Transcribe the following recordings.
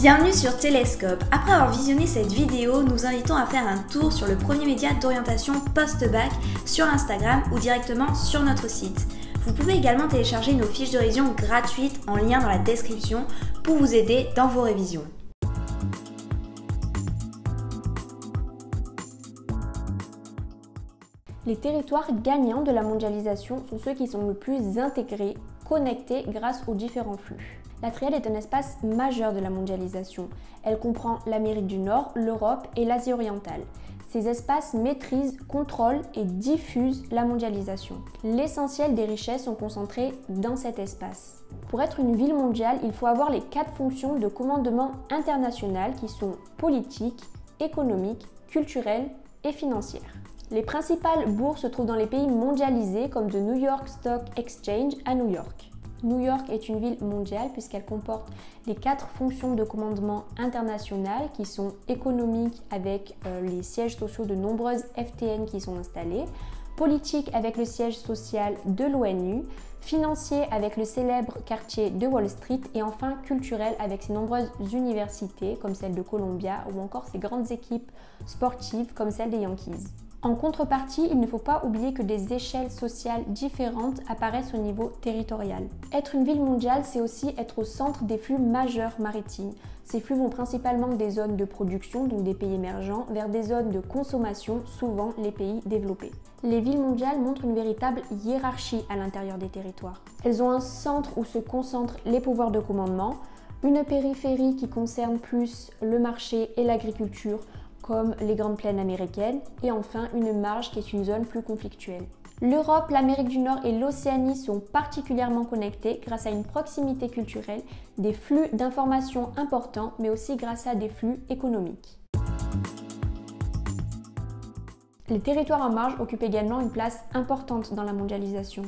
Bienvenue sur Télescope. Après avoir visionné cette vidéo, nous invitons à faire un tour sur le premier média d'orientation post-bac sur Instagram ou directement sur notre site. Vous pouvez également télécharger nos fiches de révision gratuites en lien dans la description pour vous aider dans vos révisions. Les territoires gagnants de la mondialisation sont ceux qui sont le plus intégrés, connectés grâce aux différents flux. La triade est un espace majeur de la mondialisation. Elle comprend l'Amérique du Nord, l'Europe et l'Asie orientale. Ces espaces maîtrisent, contrôlent et diffusent la mondialisation. L'essentiel des richesses sont concentrées dans cet espace. Pour être une ville mondiale, il faut avoir les 4 fonctions de commandement international qui sont politiques, économiques, culturelles et financières. Les principales bourses se trouvent dans les pays mondialisés comme The New York Stock Exchange à New York. New York est une ville mondiale puisqu'elle comporte les 4 fonctions de commandement international qui sont économiques avec les sièges sociaux de nombreuses FTN qui sont installés, politique avec le siège social de l'ONU, financier avec le célèbre quartier de Wall Street et enfin culturel avec ses nombreuses universités comme celle de Columbia ou encore ses grandes équipes sportives comme celle des Yankees. En contrepartie, il ne faut pas oublier que des échelles sociales différentes apparaissent au niveau territorial. Être une ville mondiale, c'est aussi être au centre des flux majeurs maritimes. Ces flux vont principalement des zones de production, donc des pays émergents, vers des zones de consommation, souvent les pays développés. Les villes mondiales montrent une véritable hiérarchie à l'intérieur des territoires. Elles ont un centre où se concentrent les pouvoirs de commandement, une périphérie qui concerne plus le marché et l'agriculture, comme les grandes plaines américaines, et enfin une marge qui est une zone plus conflictuelle. L'Europe, l'Amérique du Nord et l'Océanie sont particulièrement connectés grâce à une proximité culturelle, des flux d'informations importants, mais aussi grâce à des flux économiques. Les territoires en marge occupent également une place importante dans la mondialisation.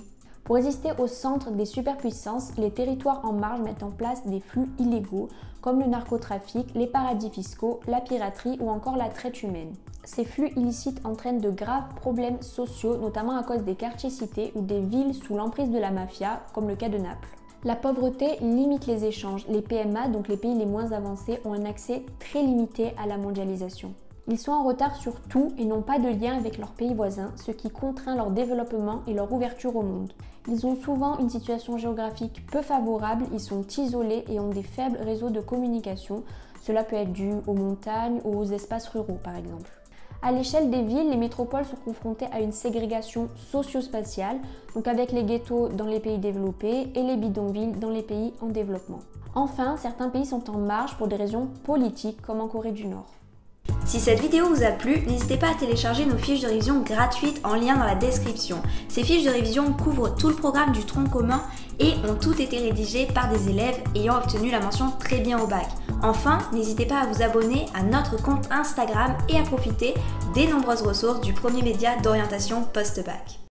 Pour résister au centre des superpuissances, les territoires en marge mettent en place des flux illégaux comme le narcotrafic, les paradis fiscaux, la piraterie ou encore la traite humaine. Ces flux illicites entraînent de graves problèmes sociaux, notamment à cause des quartiers cités ou des villes sous l'emprise de la mafia, comme le cas de Naples. La pauvreté limite les échanges. Les PMA, donc les pays les moins avancés, ont un accès très limité à la mondialisation. Ils sont en retard sur tout et n'ont pas de lien avec leurs pays voisins, ce qui contraint leur développement et leur ouverture au monde. Ils ont souvent une situation géographique peu favorable, ils sont isolés et ont des faibles réseaux de communication. Cela peut être dû aux montagnes ou aux espaces ruraux par exemple. À l'échelle des villes, les métropoles sont confrontées à une ségrégation socio-spatiale, donc avec les ghettos dans les pays développés et les bidonvilles dans les pays en développement. Enfin, certains pays sont en marge pour des raisons politiques comme en Corée du Nord. Si cette vidéo vous a plu, n'hésitez pas à télécharger nos fiches de révision gratuites en lien dans la description. Ces fiches de révision couvrent tout le programme du tronc commun et ont toutes été rédigées par des élèves ayant obtenu la mention très bien au bac. Enfin, n'hésitez pas à vous abonner à notre compte Instagram et à profiter des nombreuses ressources du premier média d'orientation post-bac.